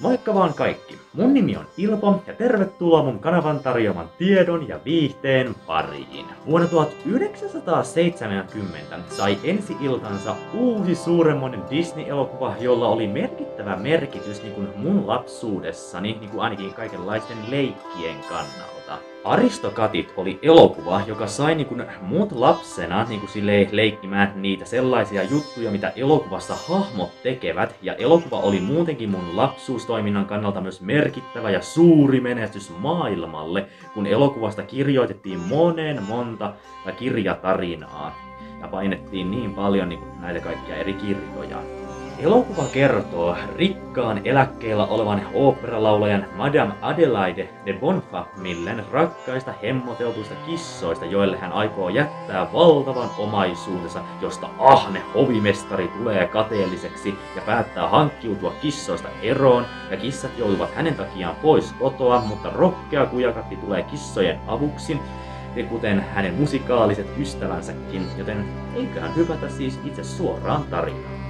Moikka vaan kaikki! Mun nimi on Ilpo ja tervetuloa mun kanavan tarjoaman tiedon ja viihteen pariin. Vuonna 1970 sai ensi-iltansa uusi suuremmoinen Disney-elokuva, jolla oli merkittävä merkitys niin kuin mun lapsuudessani, niin kuin ainakin kaikenlaisten leikkien kannalta. Aristokatit oli elokuva, joka sai niin kuin mut lapsena niin kuin leikkimään niitä sellaisia juttuja, mitä elokuvassa hahmot tekevät. Ja elokuva oli muutenkin mun lapsuustoiminnan kannalta myös merkittävä ja suuri menestys maailmalle, kun elokuvasta kirjoitettiin monta kirjatarinaa. Ja painettiin niin paljon niin kuin näitä kaikkia eri kirjoja. Elokuva kertoo rikkaan eläkkeellä olevan oopperalaulajan Madame Adelaide de Bonfamillen rakkaista hemmoteltuista kissoista, joille hän aikoo jättää valtavan omaisuutensa, josta ahne hovimestari tulee kateelliseksi ja päättää hankkiutua kissoista eroon, ja kissat joutuvat hänen takiaan pois kotoa, mutta rohkea kujakatti tulee kissojen avuksi, kuten hänen musikaaliset ystävänsäkin, joten eiköhän hypätä siis itse suoraan tarinaan.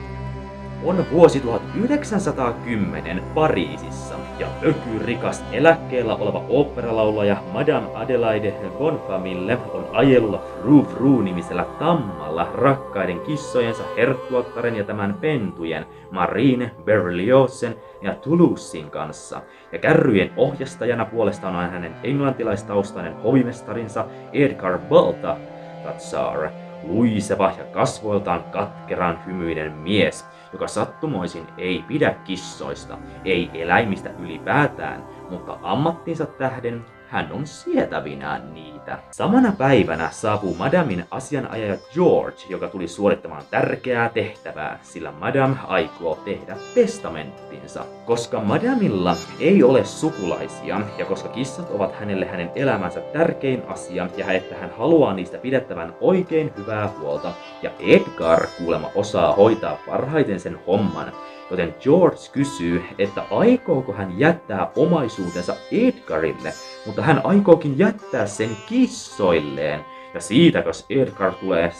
On vuosi 1910 Pariisissa ja ökyrikas eläkkeellä oleva oopperalaulaja Madame Adelaide Bonfamille on ajelulla Frou-Frou-nimisellä tammalla rakkaiden kissojensa Herttuattaren ja tämän pentujen Marine, Berliozen ja Toulousen kanssa. Ja kärryjen ohjastajana puolestaan on hänen englantilaistaustainen hovimestarinsa Edgar Balthazar, luiseva ja kasvoiltaan katkeran hymyinen mies, joka sattumoisin ei pidä kissoista, ei eläimistä ylipäätään, mutta ammattinsa tähden hän on sietävinään niitä. Samana päivänä saapuu Madamin asianajaja George, joka tuli suorittamaan tärkeää tehtävää, sillä Madame aikoo tehdä testamenttinsa. Koska Madamilla ei ole sukulaisia ja koska kissat ovat hänelle hänen elämänsä tärkein asia ja että hän haluaa niistä pidettävän oikein hyvää huolta, ja Edgar kuulemma osaa hoitaa parhaiten sen homman, joten George kysyy, että aikooko hän jättää omaisuutensa Edgarille, mutta hän aikookin jättää sen kissoilleen. Ja siitäkös Edgar tulee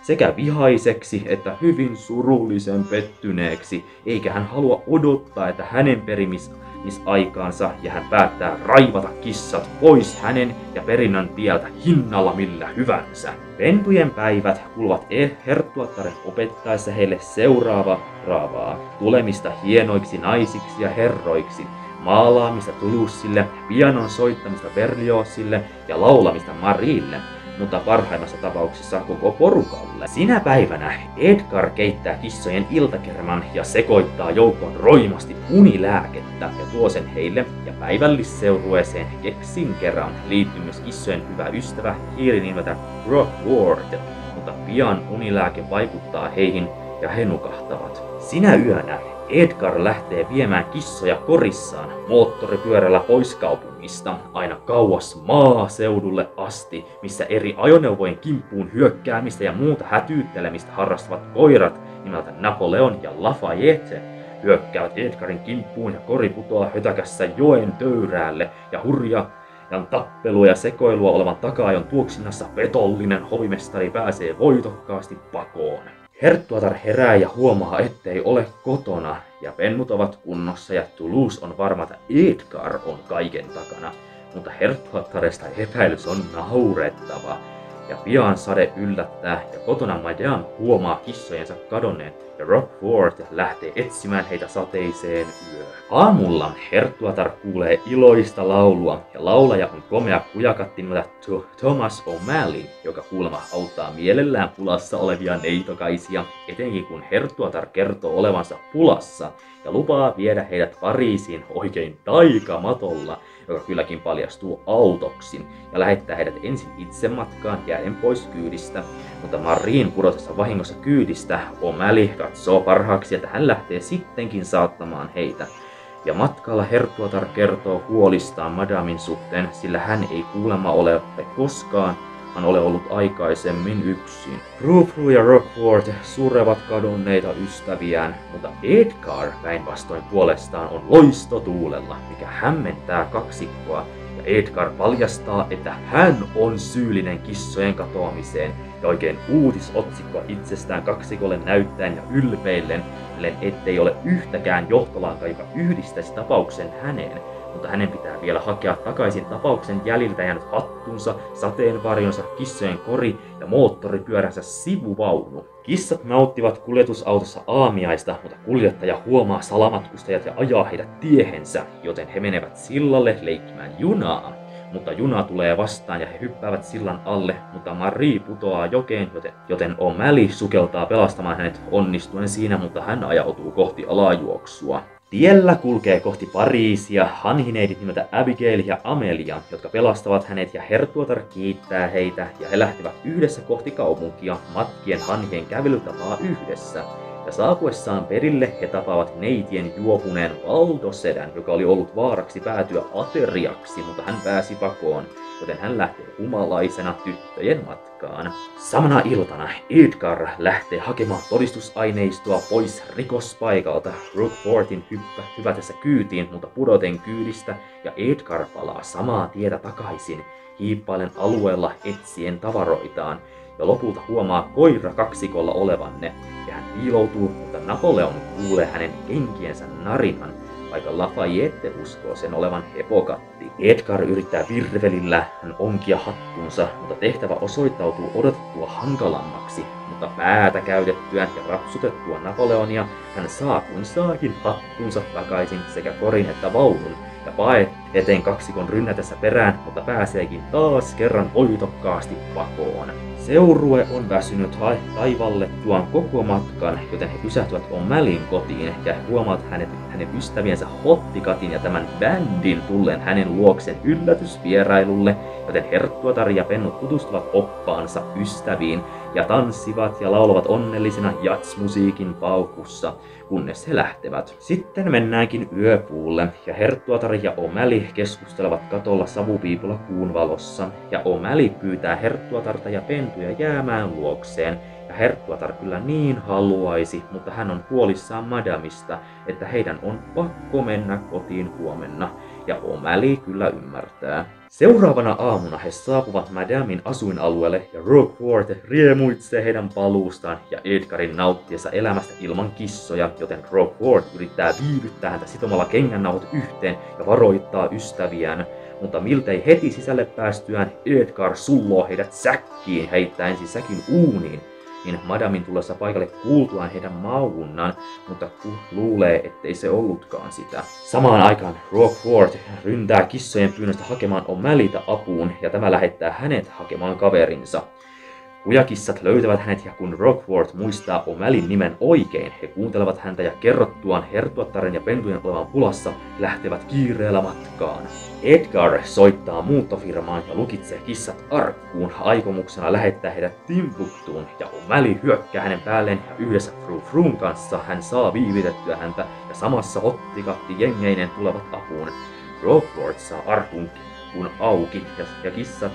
sekä vihaiseksi että hyvin surullisen pettyneeksi, eikä hän halua odottaa, että hänen perimisaikaansa, ja hän päättää raivata kissat pois hänen ja perinnön tieltä hinnalla millä hyvänsä. Pentujen päivät kuluvat Herttuattaren opettaessa heille seuraavaa tulemista hienoiksi naisiksi ja herroiksi, maalaamista Toulouselle, pianon soittamista Berliozille ja laulamista Marille, mutta parhaimmassa tapauksessa koko porukalle. Sinä päivänä Edgar keittää kissojen iltakerman ja sekoittaa joukkoon roimasti unilääkettä ja tuo sen heille, ja päivällisseurueeseen keksinkerran liittyy myös kissojen hyvä ystävä hiiri nimeltä Rockford, mutta pian unilääke vaikuttaa heihin ja he nukahtavat. Sinä yönä Edgar lähtee viemään kissoja korissaan moottoripyörällä pois kaupungista aina kauas maaseudulle asti, missä eri ajoneuvojen kimppuun hyökkäämistä ja muuta hätyyttelemistä harrastavat koirat nimeltä Napoleon ja Lafayette hyökkäävät Edgarin kimppuun ja kori putoaa hötäkässä joen töyräälle ja hurjan tappelua ja sekoilua olevan taka-ajon tuoksinnassa petollinen hovimestari pääsee voitokkaasti pakoon. Herttuatar herää ja huomaa, ettei ole kotona, ja pennut ovat kunnossa ja Toulouse on varma, että Edgar on kaiken takana, mutta Herttuattaresta epäilys on naurettava. Ja pian sade yllättää ja kotona Madame huomaa kissojensa kadonneen ja Rockford lähtee etsimään heitä sateiseen yöhön. Aamulla Herttuatar kuulee iloista laulua ja laulaja on komea kujakatti nimeltä Thomas O'Malley, joka kuulemma auttaa mielellään pulassa olevia neitokaisia, etenkin kun Herttuatar kertoo olevansa pulassa ja lupaa viedä heidät Pariisiin oikein taikamatolla, joka kylläkin paljastuu autoksi, ja lähettää heidät ensin itse matkaan jääden pois kyydistä, mutta Marine pudotessa vahingossa kyydistä O'Malley katsoo parhaaksi, että hän lähtee sittenkin saattamaan heitä. Ja matkalla Herttuatar kertoo huolistaan Madamin suhteen, sillä hän ei kuulemma ole koskaan ole ollut aikaisemmin yksin. Frou-Frou ja Rockford surevat kadonneita ystäviään, mutta Edgar päinvastoin puolestaan on loistotuulella, mikä hämmentää kaksikkoa, ja Edgar paljastaa, että hän on syyllinen kissojen katoamiseen, ja oikein uutisotsikkoa itsestään kaksikolle näyttäen ja ylpeillen, ettei ole yhtäkään johtolankaa, joka yhdistäisi tapauksen häneen, mutta hänen pitää vielä hakea takaisin tapauksen jäljiltä jäänyt hattunsa, sateenvarjonsa, kissojen kori ja moottoripyöränsä sivuvaunu. Kissat nauttivat kuljetusautossa aamiaista, mutta kuljettaja huomaa salamatkustajat ja ajaa heidät tiehensä, joten he menevät sillalle leikkimään junaa. Mutta juna tulee vastaan ja he hyppäävät sillan alle, mutta Marie putoaa jokeen, joten O'Malley sukeltaa pelastamaan hänet onnistuen siinä, mutta hän ajautuu kohti alajuoksua. Tiellä kulkee kohti Pariisia hanhineidit nimeltä Abigail ja Amelia, jotka pelastavat hänet ja herttuatar kiittää heitä ja he lähtevät yhdessä kohti kaupunkia matkien hanhien kävelytapaa yhdessä. Ja saapuessaan perille he tapaavat neitien juopuneen valtosedän, joka oli ollut vaaraksi päätyä ateriaksi, mutta hän pääsi pakoon, joten hän lähtee humalaisena tyttöjen matkaan. Samana iltana Edgar lähtee hakemaan todistusaineistoa pois rikospaikalta Rookfortin hypätessä kyytiin, mutta pudoten kyydistä, ja Edgar palaa samaa tietä takaisin, hiippailen alueella etsien tavaroitaan, ja lopulta huomaa koira kaksikolla olevanne, ja hän piiloutuu, mutta Napoleon kuulee hänen kenkiensä narinan, vaikka Lafayette uskoo sen olevan hepokatti. Edgar yrittää virvelillä hän onkia hattunsa, mutta tehtävä osoittautuu odotettua hankalammaksi, mutta päätä käytettyään ja rapsutettua Napoleonia hän saa kun saakin hattunsa takaisin sekä korin että vaunun, ja paet eteen kaksikon rynnätessä perään, mutta pääseekin taas kerran oitokkaasti pakoon. Seurue on väsynyt taivallettuaan koko matkan, joten he pysähtyvät O'Mallin kotiin ja he huomaavat hänen ystäviensä Hottikatin ja tämän bändin tulleen hänen luokseen yllätysvierailulle, joten herttuatar ja pennut tutustuvat oppaansa ystäviin ja tanssivat ja laulavat onnellisena jatsmusiikin paukussa, kunnes he lähtevät. Sitten mennäänkin yöpuulle ja herttuatar ja O'Malley keskustelevat katolla savupiipulla kuun valossa ja O'Malley pyytää herttuatarta ja pentuja jäämään luokseen. Ja herttuatar kyllä niin haluaisi, mutta hän on huolissaan madamista, että heidän on pakko mennä kotiin huomenna. Ja O'Malley kyllä ymmärtää. Seuraavana aamuna he saapuvat madamin asuinalueelle ja Rookfort riemuitsee heidän paluustaan ja Edgarin nauttiessa elämästä ilman kissoja, joten Rookfort yrittää viivyttää häntä sitomalla kengännauhat yhteen ja varoittaa ystäviään. Mutta miltei heti sisälle päästyään Edgar sulloo heidät säkkiin heittäen siis säkin uuniin. Niin madamin tullessa paikalle kuultuaan heidän maunnan, mutta luulee, ettei se ollutkaan sitä. Samaan aikaan Rookfort ryntää kissojen pyynnöstä hakemaan O'Malleyta apuun, ja tämä lähettää hänet hakemaan kaverinsa. Kujakissat löytävät hänet, ja kun Rookfort muistaa O'Malleyn nimen oikein, he kuuntelevat häntä ja kerrottuaan herttuattaren ja pentujen olevan pulassa lähtevät kiireellä matkaan. Edgar soittaa muuttofirmaan ja lukitsee kissat arkkuun aikomuksena lähettää heidät Timbuktuun, ja O'Malley hyökkää hänen päälleen ja yhdessä Frou Froun kanssa hän saa viivitettyä häntä ja samassa Hottikatti jengeineen tulevat apuun. Rookfort saa arkun kun auki ja kissat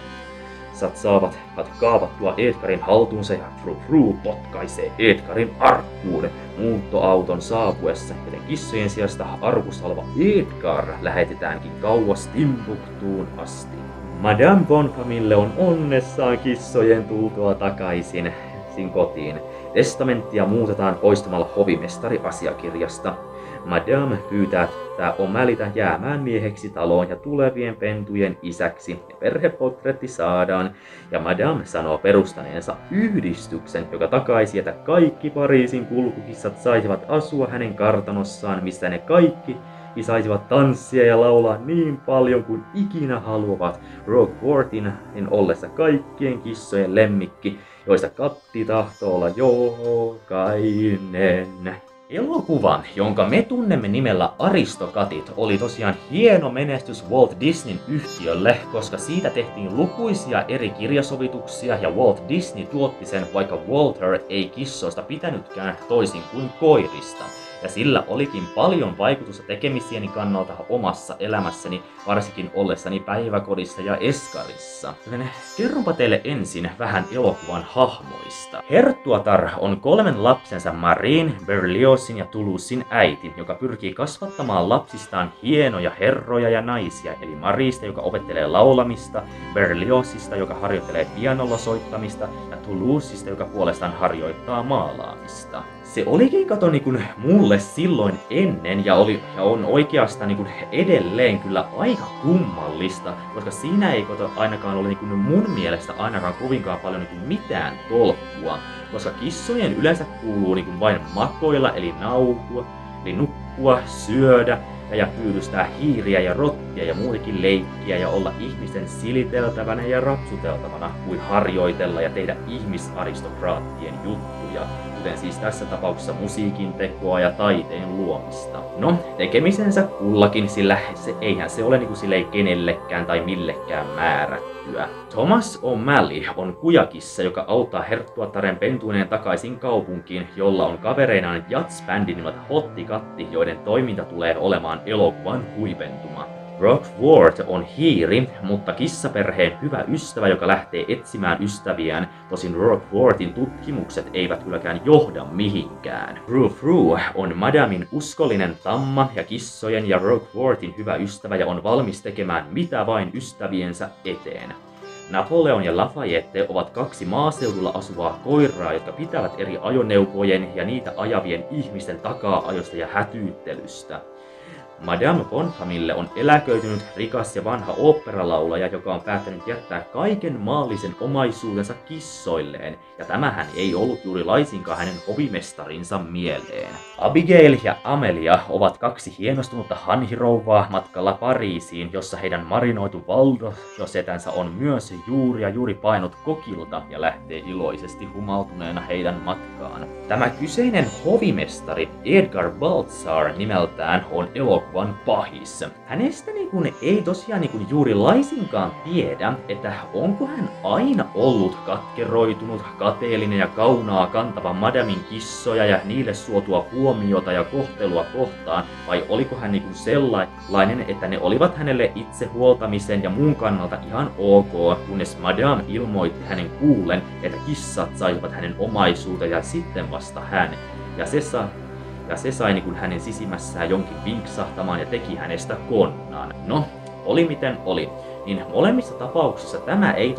saavat kaapattua Edgarin haltuunsa ja Frou Frou potkaisee Edgarin arkkuun muuttoauton saapuessa, joten kissojen sijasta arkussa oleva Edgar lähetetäänkin kauas Timbuktuun asti. Madame Bonfamille on onnessaan kissojen tultua takaisin kotiin. Testamenttia muutetaan poistamalla hovimestariasiakirjasta. Madame pyytää O'Malleytä jäämään mieheksi taloon ja tulevien pentujen isäksi, ja perhepotretti saadaan, ja Madame sanoo perustaneensa yhdistyksen, joka takaisi, että kaikki Pariisin kulkukissat saisivat asua hänen kartanossaan, missä ne kaikki saisivat tanssia ja laulaa niin paljon kuin ikinä haluavat Rookfortin ollessa kaikkien kissojen lemmikki, joista Katti tahtoo olla jokainen. Elokuva, jonka me tunnemme nimellä Aristokatit, oli tosiaan hieno menestys Walt Disneyn yhtiölle, koska siitä tehtiin lukuisia eri kirjasovituksia ja Walt Disney tuotti sen, vaikka Walter ei kissoista pitänytkään toisin kuin koirista. ja sillä olikin paljon vaikutusta tekemisieni kannalta omassa elämässäni, varsinkin ollessani päiväkodissa ja eskarissa. Joten kerronpa teille ensin vähän elokuvan hahmoista. Herttuatar on 3 lapsensa Marin, Berliozin ja Toulousein äiti, joka pyrkii kasvattamaan lapsistaan hienoja herroja ja naisia, eli Marista, joka opettelee laulamista, Berliozista, joka harjoittelee pianolla soittamista, ja Toulousesta, joka puolestaan harjoittaa maalaamista. Se olikin mulle silloin ennen ja on oikeastaan edelleen kyllä aika kummallista, koska siinä ei ainakaan ole mun mielestä ainakaan kovinkaan paljon mitään tolkkua, koska kissojen yleensä kuuluu vain makoilla eli naukua, eli nukkua, syödä ja pyydystää hiiriä ja rottia ja muutenkin leikkiä ja olla ihmisten siliteltävänä ja rapsuteltavana kuin harjoitella ja tehdä ihmisaristokraattien juttuja, kuten siis tässä tapauksessa musiikin tekoa ja taiteen luomista. No, tekemisensä kullakin, sillä eihän se ole silleen kenellekään tai millekään määrättyä. Thomas O'Malley on kujakissa, joka auttaa Herttuataren pentuineen takaisin kaupunkiin, jolla on kavereinaan jazzbändi nimeltä Hottikatti, joiden toiminta tulee olemaan elokuvan huipentuma. Rockford on hiiri, mutta kissaperheen hyvä ystävä, joka lähtee etsimään ystäviään, tosin Rockfordin tutkimukset eivät kylläkään johda mihinkään. Frou on Madamin uskollinen tamma ja kissojen ja Rockfordin hyvä ystävä ja on valmis tekemään mitä vain ystäviensä eteen. Napoleon ja Lafayette ovat 2 maaseudulla asuvaa koiraa, jotka pitävät eri ajoneuvojen ja niitä ajavien ihmisten takaa-ajosta ja hätyyttelystä. Madame Bonhamille on eläköitynyt rikas ja vanha oopperalaulaja, joka on päättänyt jättää kaiken maallisen omaisuutensa kissoilleen, ja tämähän ei ollut juuri laisinkaan hänen hovimestarinsa mieleen. Abigail ja Amelia ovat 2 hienostunutta hanhirouvaa matkalla Pariisiin, jossa heidän marinoitu valdosetänsä on myös juuri painut kokilta ja lähtee iloisesti humaltuneena heidän matkaan. Tämä kyseinen hovimestari Edgar Baltzar nimeltään on elokuvan pahis. Hänestä ei tosiaan juuri laisinkaan tiedä, että onko hän aina ollut katkeroitunut, kateellinen ja kaunaa kantava Madamin kissoja ja niille suotua huomiota ja kohtelua kohtaan, vai oliko hän sellainen, että ne olivat hänelle itse huoltamisen ja muun kannalta ihan ok, kunnes Madame ilmoitti hänen kuullen, että kissat saisivat hänen omaisuutensa ja sitten vasta hän. Ja se sai hänen sisimmässään jonkin vinksahtamaan ja teki hänestä konnan. No, oli miten oli. Niin molemmissa tapauksissa tämä ei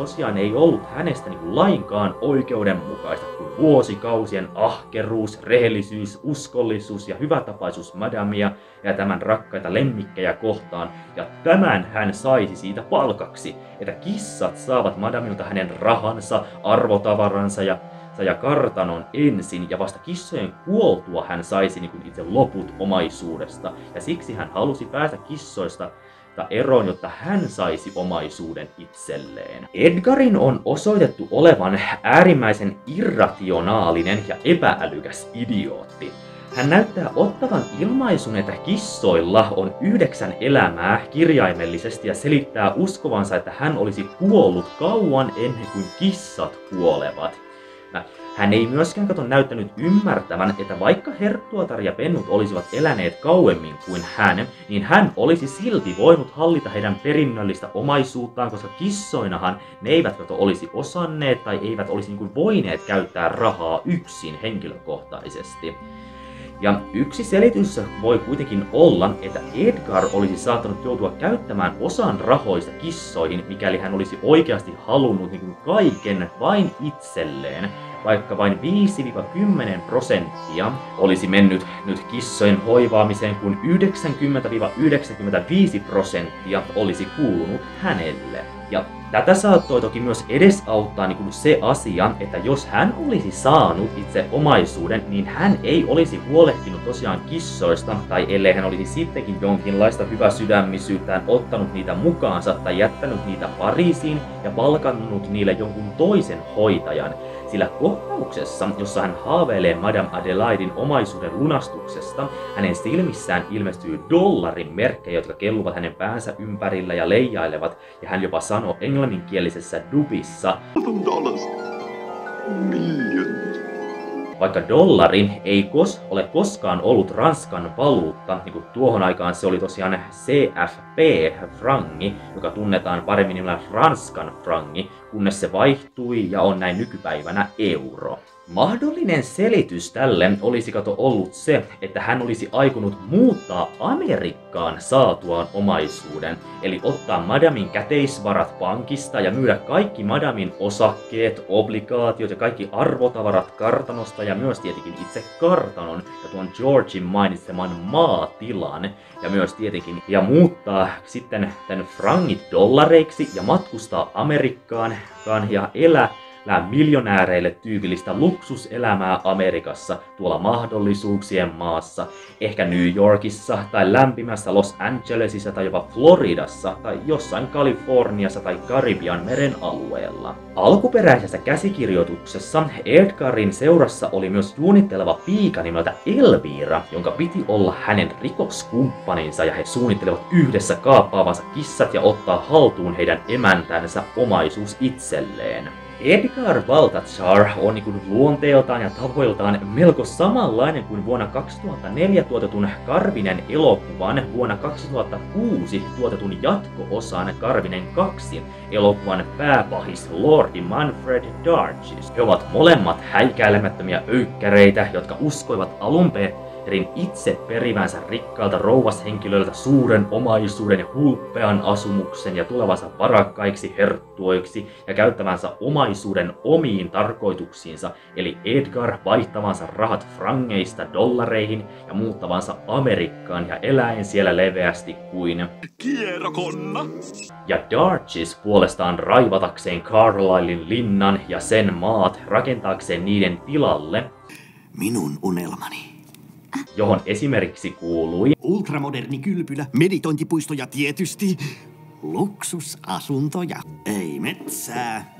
ollut hänestä lainkaan oikeudenmukaista, kun vuosikausien ahkeruus, rehellisyys, uskollisuus ja hyvätapaisuus Madamia ja tämän rakkaita lemmikkejä kohtaan, ja tämän hän saisi siitä palkaksi, että kissat saavat Madamilta hänen rahansa, arvotavaransa ja kartanon ensin, ja vasta kissojen kuoltua hän saisi itse loput omaisuudesta, ja siksi hän halusi päästä kissoista eroon, jotta hän saisi omaisuuden itselleen. Edgarin on osoitettu olevan äärimmäisen irrationaalinen ja epäälykäs idiootti. Hän näyttää ottavan ilmaisun, että kissoilla on 9 elämää kirjaimellisesti ja selittää uskovansa, että hän olisi kuollut kauan ennen kuin kissat kuolevat. Hän ei myöskään näyttänyt ymmärtävän, että vaikka Herttuatar ja pennut olisivat eläneet kauemmin kuin hän, niin hän olisi silti voinut hallita heidän perinnöllistä omaisuuttaan, koska kissoinahan ne eivät olisi osanneet tai eivät olisi voineet käyttää rahaa yksin henkilökohtaisesti. Ja yksi selitys voi kuitenkin olla, että Edgar olisi saattanut joutua käyttämään osan rahoista kissoihin, mikäli hän olisi oikeasti halunnut kaiken vain itselleen, vaikka vain 5-10% olisi mennyt nyt kissojen hoivaamiseen, kun 90-95% olisi kuulunut hänelle. Ja tätä saattoi toki myös edesauttaa se asia, että jos hän olisi saanut itse omaisuuden, niin hän ei olisi huolehtinut tosiaan kissoista, tai ellei hän olisi sittenkin jonkinlaista hyväsydämisyyttään ottanut niitä mukaansa tai jättänyt niitä Pariisiin ja palkannut niille jonkun toisen hoitajan. Sillä kohtauksessa, jossa hän haaveilee Madame Adelaidin omaisuuden lunastuksesta, hänen silmissään ilmestyy dollarin merkkejä, jotka kelluvat hänen päänsä ympärillä ja leijailevat, ja hän jopa sanoo englanninkielisessä dubissa $1,000, millions. Vaikka dollari ei ole koskaan ollut Ranskan valuutta, niin kuin tuohon aikaan se oli tosiaan CFP-frangi, joka tunnetaan paremmin nimellä Ranskan frangi, kunnes se vaihtui ja on näin nykypäivänä euro. Mahdollinen selitys tälle olisi ollut se, että hän olisi aikonut muuttaa Amerikkaan saatuaan omaisuuden, eli ottaa Madamin käteisvarat pankista ja myydä kaikki Madamin osakkeet, obligaatiot ja kaikki arvotavarat kartanosta ja myös tietenkin itse kartanon ja tuon Georgin mainitseman maatilan ja myös tietenkin ja muuttaa sitten tämän frangit dollareiksi ja matkustaa Amerikkaan ja elää miljonääreille tyypillistä luksuselämää Amerikassa, tuolla mahdollisuuksien maassa, ehkä New Yorkissa tai lämpimässä Los Angelesissa tai jopa Floridassa tai jossain Kaliforniassa tai Karibian meren alueella. Alkuperäisessä käsikirjoituksessa Edgarin seurassa oli myös suunnitteleva piika nimeltä Elvira, jonka piti olla hänen rikoskumppaninsa ja he suunnittelevat yhdessä kaappaavansa kissat ja ottaa haltuun heidän emäntänsä omaisuus itselleen. Edgar Baltazar on niin luonteeltaan ja tavoiltaan melko samanlainen kuin vuonna 2004 tuotetun Karvinen elokuvan vuonna 2006 tuotetun jatko-osan Karvinen 2 elokuvan pääpahis Lordi Manfred Dargis. He ovat molemmat häikäilemättömiä öykkäreitä, jotka uskoivat alun perin itse perivänsä rikkaalta rouvashenkilöiltä suuren omaisuuden ja hulppean asumuksen ja tulevansa varakkaiksi herttuoiksi ja käyttävänsä omaisuuden omiin tarkoituksiinsa, eli Edgar vaihtavansa rahat frangeista dollareihin ja muuttavansa Amerikkaan ja eläen siellä leveästi kuin kierrokonna. Ja Dargis puolestaan raivatakseen Carlislein linnan ja sen maat rakentaakseen niiden tilalle Minun unelmani. Johon esimerkiksi kuului Ultramoderni kylpylä, meditointipuisto ja tietysti luksusasuntoja. Ei metsää,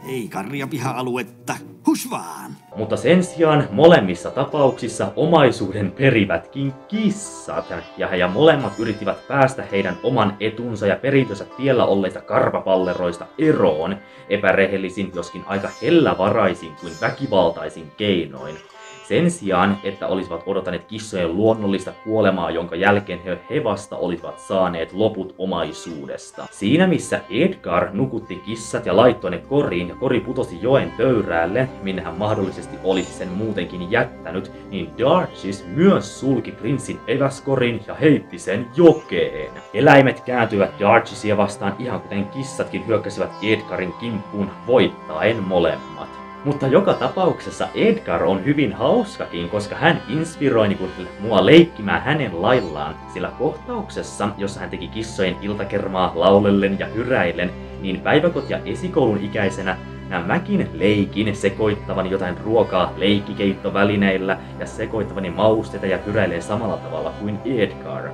ei karjapiha-aluetta, hush vaan. Mutta sen sijaan molemmissa tapauksissa omaisuuden perivätkin kissat, ja molemmat yrittivät päästä heidän oman etunsa ja perintönsä tiellä olleista karvapalleroista eroon, epärehellisin joskin aika hellävaraisin kuin väkivaltaisin keinoin. Sen sijaan, että olisivat odottaneet kissojen luonnollista kuolemaa, jonka jälkeen he vasta olisivat saaneet loput omaisuudesta. Siinä missä Edgar nukutti kissat ja laittoi ne koriin ja kori putosi joen töyräälle, minne hän mahdollisesti olisi sen muutenkin jättänyt, niin Dargis myös sulki prinssin eväskorin ja heitti sen jokeen. Eläimet kääntyivät Dargisia vastaan ihan kuten kissatkin hyökkäsivät Edgarin kimppuun voittaen molemmat. Mutta joka tapauksessa Edgar on hyvin hauskakin, koska hän inspiroi mua leikkimään hänen laillaan, sillä kohtauksessa, jossa hän teki kissojen iltakermaa laulellen ja hyräillen, niin päiväkoti- ja esikoulun ikäisenä mäkin leikin sekoittavani jotain ruokaa leikkikeittovälineillä ja sekoittavani mausteita ja hyräilen samalla tavalla kuin Edgar.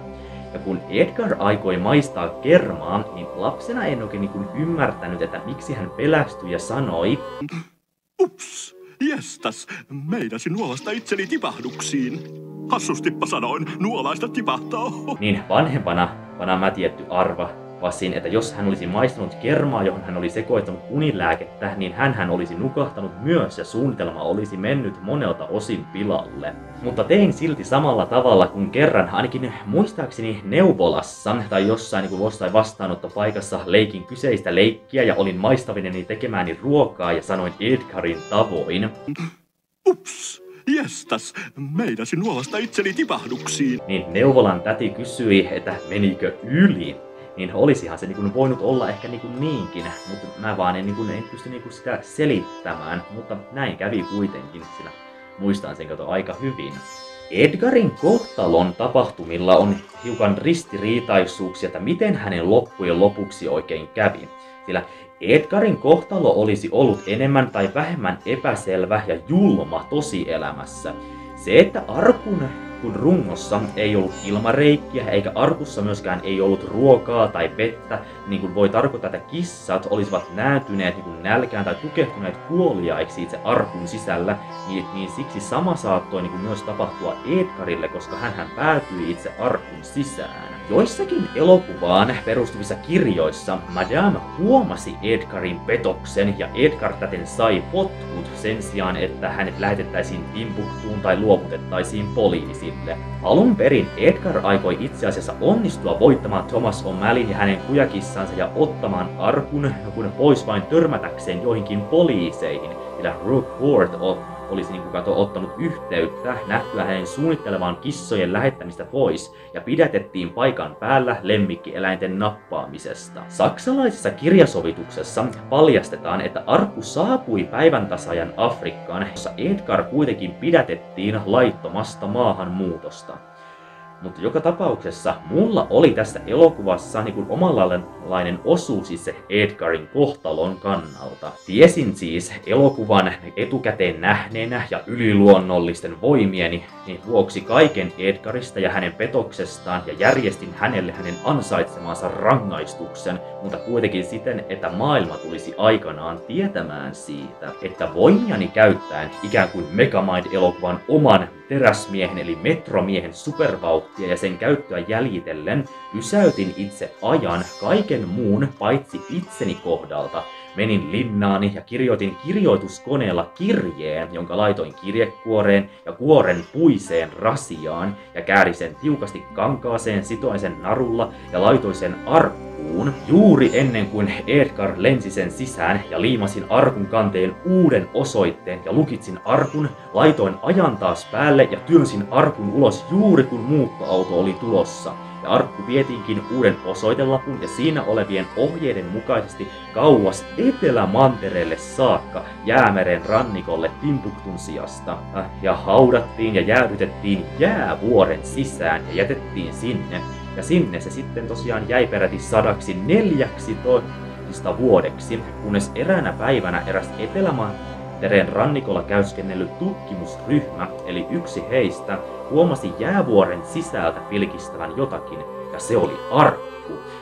Ja kun Edgar aikoi maistaa kermaa, niin lapsena en oikein ymmärtänyt, että miksi hän pelästyi ja sanoi Ups, jestas, meidäsi nuolasta itseni tipahduksiin. Hassustippa sanoin, nuolaista tipahtaa. Niin vanhempana mä tietty arvasin, että jos hän olisi maistanut kermaa, johon hän oli sekoittanut unilääkettä, niin hän olisi nukahtanut myös ja suunnitelma olisi mennyt monelta osin pilalle. Mutta tein silti samalla tavalla kuin kerran, ainakin muistaakseni neuvolassa tai jossain vastaanottopaikassa leikin kyseistä leikkiä ja olin maistavineni tekemääni ruokaa ja sanoin Edgarin tavoin. Ups, jestas, meidäsi nuolasta itseni tipahduksiin. Niin neuvolan täti kysyi, että menikö yli. Niin olisihan se voinut olla ehkä niinkin, mutta mä vaan en pysty sitä selittämään, mutta näin kävi kuitenkin, sillä muistan sen aika hyvin. Edgarin kohtalon tapahtumilla on hiukan ristiriitaisuuksia, että miten hänen loppujen lopuksi oikein kävi. Sillä Edgarin kohtalo olisi ollut enemmän tai vähemmän epäselvä ja julma tosielämässä. Se, että arkun kun rungossa ei ollut ilmareikkiä eikä arkussa myöskään ei ollut ruokaa tai vettä, niin kuin voi tarkoittaa, että kissat olisivat nääntyneet nälkään tai tukehtuneet kuoliaiksi itse arkun sisällä, niin siksi sama saattoi myös tapahtua Edgarille, koska hän päätyi itse arkun sisään. Joissakin elokuvaan perustuvissa kirjoissa Madame huomasi Edgarin petoksen ja Edgar täten sai potkut sen sijaan, että hänet lähetettäisiin Timbuktuun tai luovutettaisiin poliisille. Alun perin Edgar aikoi itse asiassa onnistua voittamaan Thomas O'Malleyn ja hänen kujakissansa ja ottamaan arkun pois vain törmätäkseen joihinkin poliiseihin, sillä Rookwood olisi ottanut yhteyttä nähtyä hänen suunnittelemaan kissojen lähettämistä pois ja pidätettiin paikan päällä lemmikkieläinten nappaamisesta. Saksalaisessa kirjasovituksessa paljastetaan, että arkku saapui päiväntasaajan Afrikkaan, jossa Edgar kuitenkin pidätettiin laittomasta maahanmuutosta. Mutta joka tapauksessa mulla oli tässä elokuvassa omanlainen osuus itse Edgarin kohtalon kannalta. Tiesin siis elokuvan etukäteen nähneenä ja yliluonnollisten voimieni vuoksi kaiken Edgarista ja hänen petoksestaan ja järjestin hänelle hänen ansaitsemansa rangaistuksen, mutta kuitenkin siten, että maailma tulisi aikanaan tietämään siitä, että voimiani käyttäen ikään kuin Megamind-elokuvan oman teräsmiehen eli metromiehen supervauhtia ja sen käyttöä jäljitellen pysäytin itse ajan kaiken muun paitsi itseni kohdalta. Menin linnaani ja kirjoitin kirjoituskoneella kirjeen, jonka laitoin kirjekuoreen ja kuoren puiseen rasiaan ja käärin sen tiukasti kankaaseen, sitoin sen narulla ja laitoin sen arkkuun juuri ennen kuin Edgar lensi sen sisään ja liimasin arkun kanteen uuden osoitteen ja lukitsin arkun, laitoin ajan taas päälle ja työnsin arkun ulos juuri kun muuttoauto oli tulossa. Ja arkku vietiinkin uuden osoitelapun ja siinä olevien ohjeiden mukaisesti kauas Etelämantereelle saakka Jäämeren rannikolle Timbuktun sijasta. Ja haudattiin ja jäädytettiin jäävuoren sisään ja jätettiin sinne. Ja sinne se sitten tosiaan jäi peräti 114 vuodeksi, kunnes eräänä päivänä eräs Etelämantereen rannikolla käyskennellyt tutkimusryhmä, eli yksi heistä, huomasi jäävuoren sisältä pilkistävän jotakin, ja se oli arkku.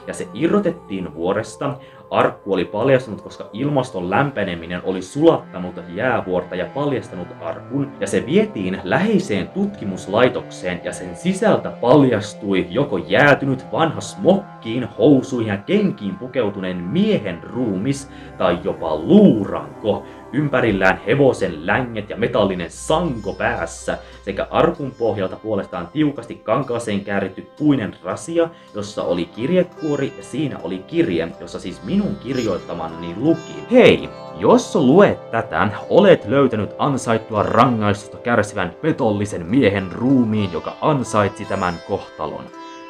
Ja se irrotettiin vuoresta. Arkku oli paljastunut, koska ilmaston lämpeneminen oli sulattanut jäävuorta ja paljastanut arkun, ja se vietiin läheiseen tutkimuslaitokseen, ja sen sisältä paljastui joko jäätynyt vanha smokkiin, housuihin ja kenkiin pukeutuneen miehen ruumis, tai jopa luuranko, ympärillään hevosen länget ja metallinen sanko päässä, sekä arkun pohjalta puolestaan tiukasti kankaaseen kääritty puinen rasia, jossa oli kirjekuori ja siinä oli kirje, jossa siis minun kirjoittamani luki. Hei, jos luet tätä, olet löytänyt ansaittua rangaistusta kärsivän petollisen miehen ruumiin, joka ansaitsi tämän kohtalon.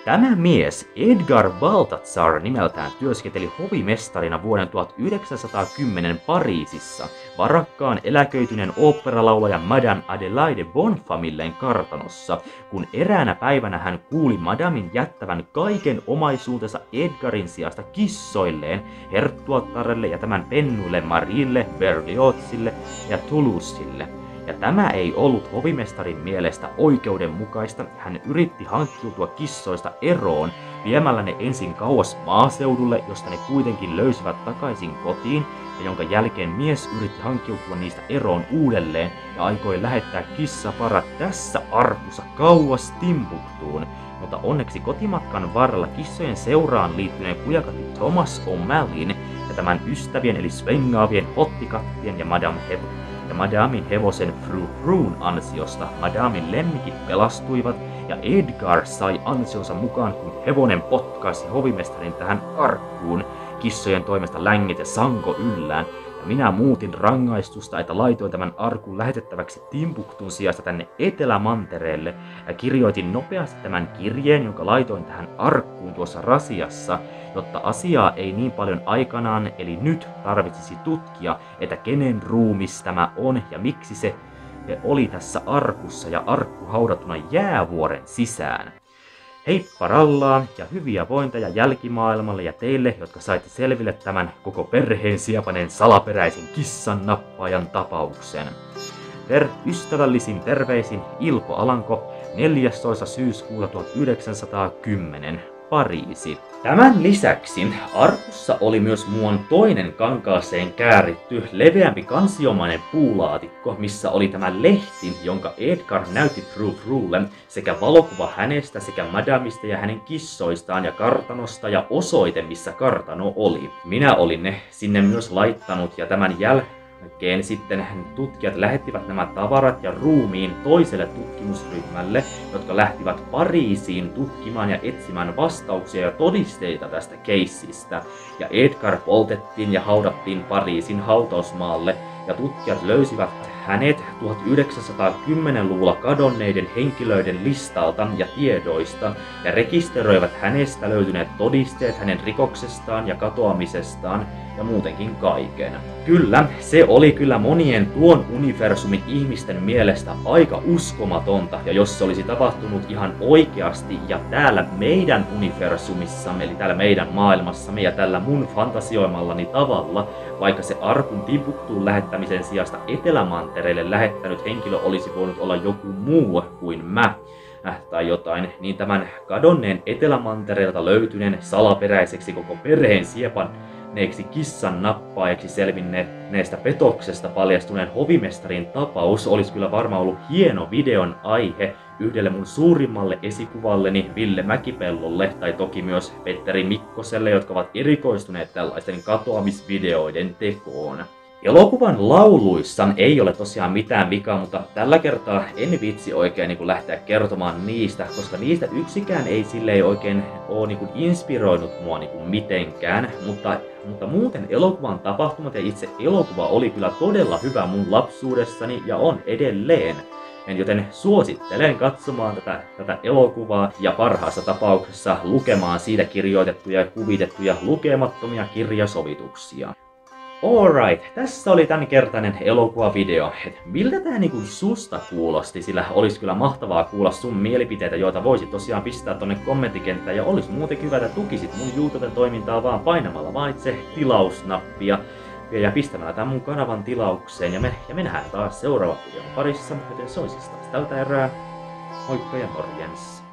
Tämä mies, Edgar Balthazar nimeltään, työskenteli hovimestarina vuoden 1910 Pariisissa varakkaan eläköityneen oopperalaulaja Madame Adelaide Bonfamillen kartanossa, kun eräänä päivänä hän kuuli Madamin jättävän kaiken omaisuutensa Edgarin sijasta kissoilleen, herttuattarelle ja tämän pennuille Marille, Berliotzille ja Toulouselle. Ja tämä ei ollut hovimestarin mielestä oikeudenmukaista. Hän yritti hankkiutua kissoista eroon viemällä ne ensin kauas maaseudulle, josta ne kuitenkin löysivät takaisin kotiin, ja jonka jälkeen mies yritti hankkiutua niistä eroon uudelleen ja aikoi lähettää kissaparat tässä arkussa kauas Timbuktuun. Mutta onneksi kotimatkan varrella kissojen seuraan liittyneen kujakatti Thomas O'Malleyn ja tämän ystävien eli svengaavien hottikattien ja Madamin hevosen Fru Frun ansiosta Madamin lemmikit pelastuivat ja Edgar sai ansionsa mukaan, kun hevonen potkaisi hovimestarin tähän arkkuun kissojen toimesta länget ja sanko yllään. Ja minä muutin rangaistusta, että laitoin tämän arkun lähetettäväksi Timbuktun sijasta tänne Etelämantereelle ja kirjoitin nopeasti tämän kirjeen, jonka laitoin tähän arkkuun tuossa rasiassa, jotta asiaa ei niin paljon aikanaan, eli nyt tarvitsisi tutkia, että kenen ruumis tämä on ja miksi se oli tässä arkussa ja arkku haudattuna jäävuoren sisään. Heippa rallaa ja hyviä vointeja jälkimaailmalle ja teille, jotka saitte selville tämän koko perheen siepaneen salaperäisen kissan nappaajan tapauksen. Ystävällisin terveisin Ilpo Alanko 14. syyskuuta 1910. Pariisi. Tämän lisäksi arkussa oli myös muun toinen kankaaseen kääritty, leveämpi kansiomainen puulaatikko, missä oli tämä lehti, jonka Edgar näytti Frou-Froulle, sekä valokuva hänestä sekä madamista ja hänen kissoistaan ja kartanosta ja osoite, missä kartano oli. Minä olin ne sinne myös laittanut ja tämän jälkeen sitten tutkijat lähettivät nämä tavarat ja ruumiin toiselle tutkimusryhmälle, jotka lähtivät Pariisiin tutkimaan ja etsimään vastauksia ja todisteita tästä keissistä. Ja Edgar poltettiin ja haudattiin Pariisin hautausmaalle, ja tutkijat löysivät hänet 1910-luvulla kadonneiden henkilöiden listalta ja tiedoista ja rekisteröivät hänestä löytyneet todisteet hänen rikoksestaan ja katoamisestaan ja muutenkin kaiken. Kyllä, se oli kyllä monien tuon universumin ihmisten mielestä aika uskomatonta, ja jos se olisi tapahtunut ihan oikeasti ja täällä meidän universumissamme, eli täällä meidän maailmassamme ja tällä mun fantasioimallani tavalla, vaikka se arkun Timbuktuun lähettämisen sijasta Etelämantereelle lähettänyt henkilö olisi voinut olla joku muu kuin mä, tai jotain, niin tämän kadonneen Etelämantereelta löytyneen salaperäiseksi koko perheen siepanneeksi kissan nappaajaksi selvinneestä petoksesta paljastuneen hovimestarin tapaus olisi kyllä varmaan ollut hieno videon aihe yhdelle mun suurimmalle esikuvalleni Ville Mäkipellolle, tai toki myös Petteri Mikkoselle, jotka ovat erikoistuneet tällaisten katoamisvideoiden tekoon. Elokuvan lauluissa ei ole tosiaan mitään vikaa, mutta tällä kertaa en vitsi oikein lähteä kertomaan niistä, koska niistä yksikään ei silleen oikein ole inspiroinut mua mitenkään, mutta muuten elokuvan tapahtumat ja itse elokuva oli kyllä todella hyvä mun lapsuudessani ja on edelleen. Joten suosittelen katsomaan tätä elokuvaa ja parhaassa tapauksessa lukemaan siitä kirjoitettuja ja kuvitettuja lukemattomia kirjasovituksia. Alright, tässä oli tämänkertainen elokuvavideo. Miltä tää susta kuulosti, sillä olisi kyllä mahtavaa kuulla sun mielipiteitä, joita voisit tosiaan pistää tonne kommenttikenttään, ja olisi muuten hyvä, että tukisit mun YouTube-toimintaa vaan painamalla vaan itse tilausnappia ja pistämällä tämän mun kanavan tilaukseen, ja me nähdään taas seuraavan videon parissa, joten se olisi taas tältä erää. Moikka ja morjens!